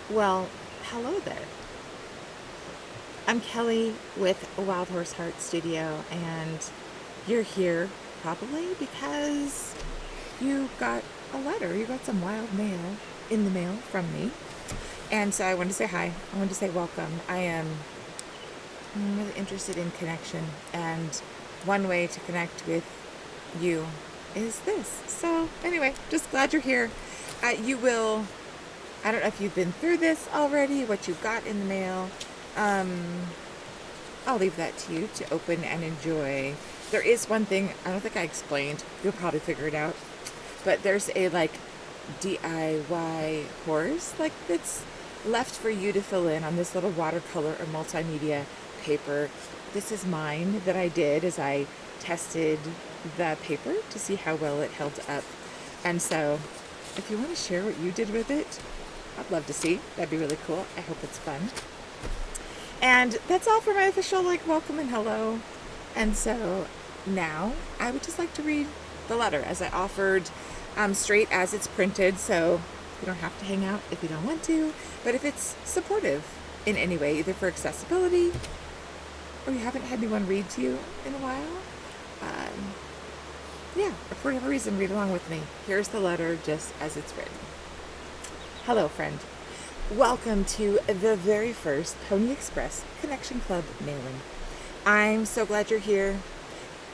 Well, hello there. I'm Kelly with Wild Horse Heart Studio, and you're here probably because you got a letter. You got some wild mail in the mail from me. And so I wanted to say hi. I wanted to say welcome. I'm really interested in connection, and one way to connect with you is this. So, anyway, just glad you're here. You will I don't know if you've been through this already, what you've got in the mail. Um, I'll leave that to you to open and enjoy. There is one thing I don't think I explained. You'll probably figure it out. But there's a DIY horse that's left for you to fill in on this little watercolor or multimedia paper. This is mine that I did as I tested the paper to see how well it held up. And so if you want to share what you did with it, I'd love to see. That'd be really cool. I hope it's fun. And that's all for my official welcome and hello. And so now I would just like to read the letter as I offered, straight as it's printed. So you don't have to hang out if you don't want to. But if it's supportive in any way, either for accessibility or you haven't had anyone read to you in a while, yeah, or for whatever reason, read along with me. Here's the letter just as it's written. Hello, friend. Welcome to the very first Pony Express Connection Club mailing. I'm so glad you're here.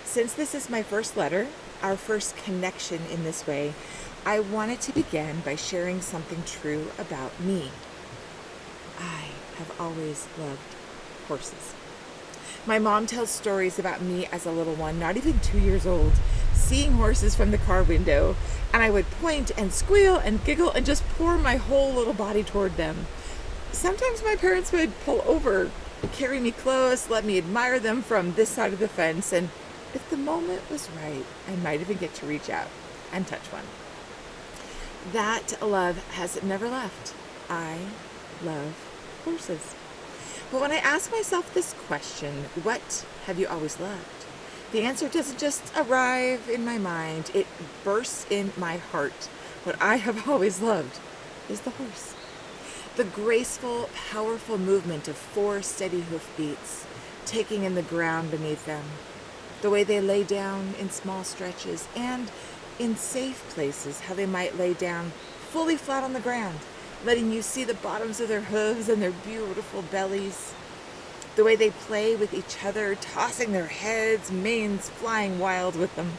Since this is my first letter, our first connection in this way, I wanted to begin by sharing something true about me. I have always loved horses. My mom tells stories about me as a little one, not even 2 years old, seeing horses from the car window, and I would point and squeal and giggle and just pour my whole little body toward them. Sometimes my parents would pull over, carry me close, let me admire them from this side of the fence, and if the moment was right, I might even get to reach out and touch one. That love has never left. I love horses. But when I ask myself this question, what have you always loved? The answer doesn't just arrive in my mind, it bursts in my heart. What I have always loved is the horse. The graceful, powerful movement of 4 steady hoofbeats, taking in the ground beneath them. The way they lay down in small stretches and in safe places, how they might lay down fully flat on the ground, letting you see the bottoms of their hooves and their beautiful bellies. The way they play with each other, tossing their heads, manes flying wild with them.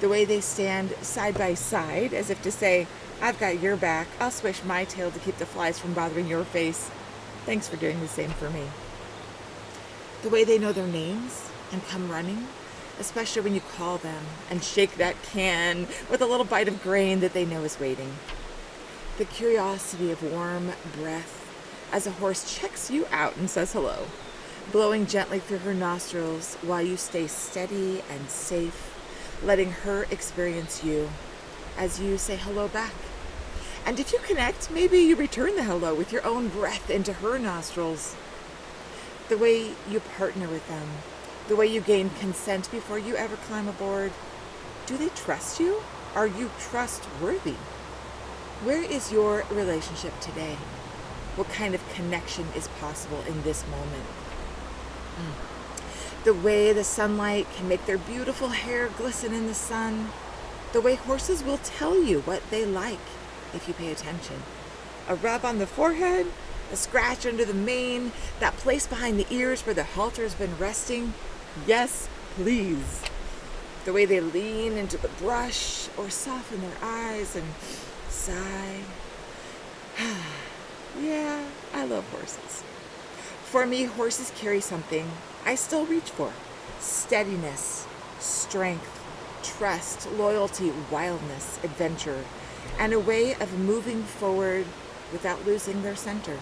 The way they stand side by side, as if to say, I've got your back, I'll swish my tail to keep the flies from bothering your face. Thanks for doing the same for me. The way they know their names and come running, especially when you call them and shake that can with a little bite of grain that they know is waiting. The curiosity of warm breath as a horse checks you out and says hello, blowing gently through her nostrils while you stay steady and safe, letting her experience you as you say hello back. And if you connect, maybe you return the hello with your own breath into her nostrils. The way you partner with them, the way you gain consent before you ever climb aboard. Do they trust you? Are you trustworthy? Where is your relationship today? What kind of connection is possible in this moment? The way the sunlight can make their beautiful hair glisten in the sun. The way horses will tell you what they like if you pay attention. A rub on the forehead, a scratch under the mane, that place behind the ears where the halter's been resting. Yes, please. The way they lean into the brush or soften their eyes and sigh. Yeah, I love horses. For me, horses carry something I still reach for. Steadiness, strength, trust, loyalty, wildness, adventure, and a way of moving forward without losing their center.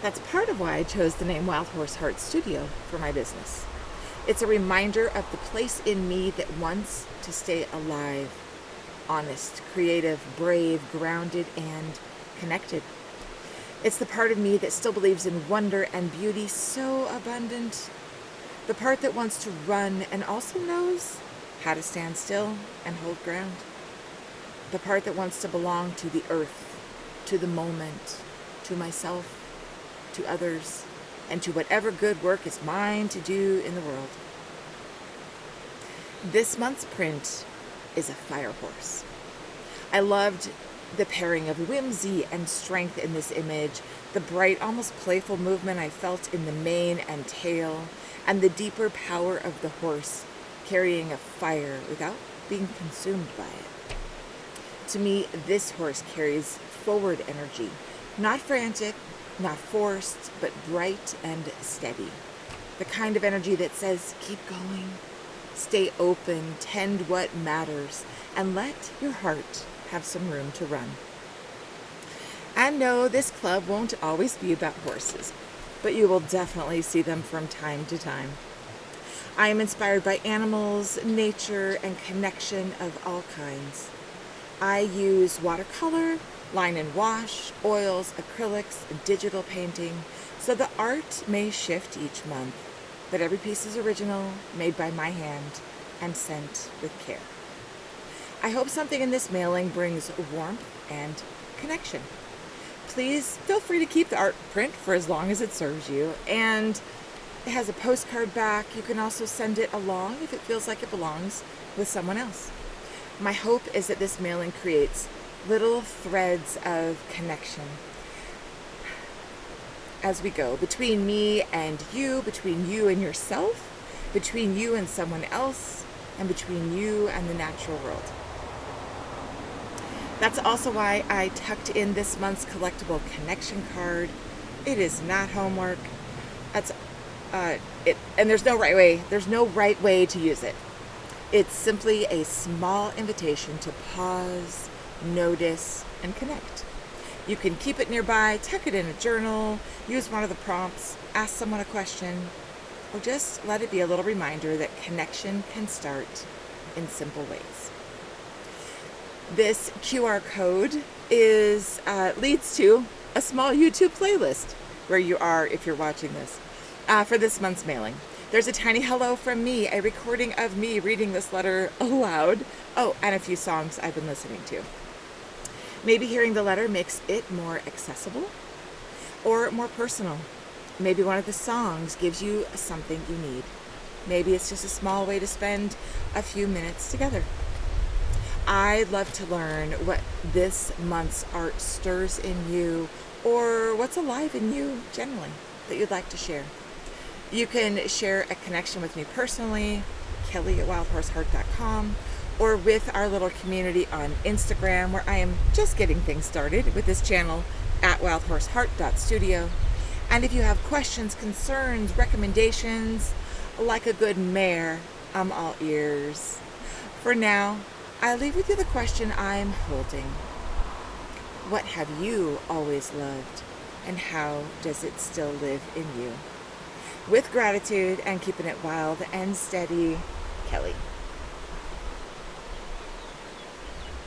That's part of why I chose the name Wild Horse Heart Studio for my business. It's a reminder of the place in me that wants to stay alive, honest, creative, brave, grounded, and connected. It's the part of me that still believes in wonder and beauty so abundant. The part that wants to run and also knows how to stand still and hold ground. The part that wants to belong to the earth, to the moment, to myself, to others, and to whatever good work is mine to do in the world. This month's print is a fire horse. I loved the pairing of whimsy and strength in this image, the bright, almost playful movement I felt in the mane and tail, and the deeper power of the horse carrying a fire without being consumed by it. To me, this horse carries forward energy, not frantic, not forced, but bright and steady. The kind of energy that says, keep going, stay open, tend what matters, and let your heart have some room to run. And no, this club won't always be about horses, but you will definitely see them from time to time. I am inspired by animals, nature, and connection of all kinds. I use watercolor, line and wash, oils, acrylics, digital painting, so the art may shift each month, but every piece is original, made by my hand, and sent with care. I hope something in this mailing brings warmth and connection. Please feel free to keep the art print for as long as it serves you, and it has a postcard back. You can also send it along if it feels like it belongs with someone else. My hope is that this mailing creates little threads of connection as we go between me and you, between you and yourself, between you and someone else, and between you and the natural world. That's also why I tucked in this month's collectible connection card. It is not homework. That's and there's no right way. There's no right way to use it. It's simply a small invitation to pause, notice, and connect. You can keep it nearby, tuck it in a journal, use one of the prompts, ask someone a question, or just let it be a little reminder that connection can start in simple ways. This QR code leads to a small YouTube playlist where you are if you're watching this for this month's mailing. There's a tiny hello from me, a recording of me reading this letter aloud. Oh, and a few songs I've been listening to. Maybe hearing the letter makes it more accessible or more personal. Maybe one of the songs gives you something you need. Maybe it's just a small way to spend a few minutes together. I'd love to learn what this month's art stirs in you, or what's alive in you generally that you'd like to share. You can share a connection with me personally, Kelly@wildhorseheart.com, or with our little community on Instagram, where I am just getting things started with this channel at wildhorseheart.studio. And if you have questions, concerns, recommendations, like a good mare, I'm all ears. For now, I leave with you the question I'm holding. What have you always loved, and how does it still live in you? With gratitude and keeping it wild and steady, Kelly.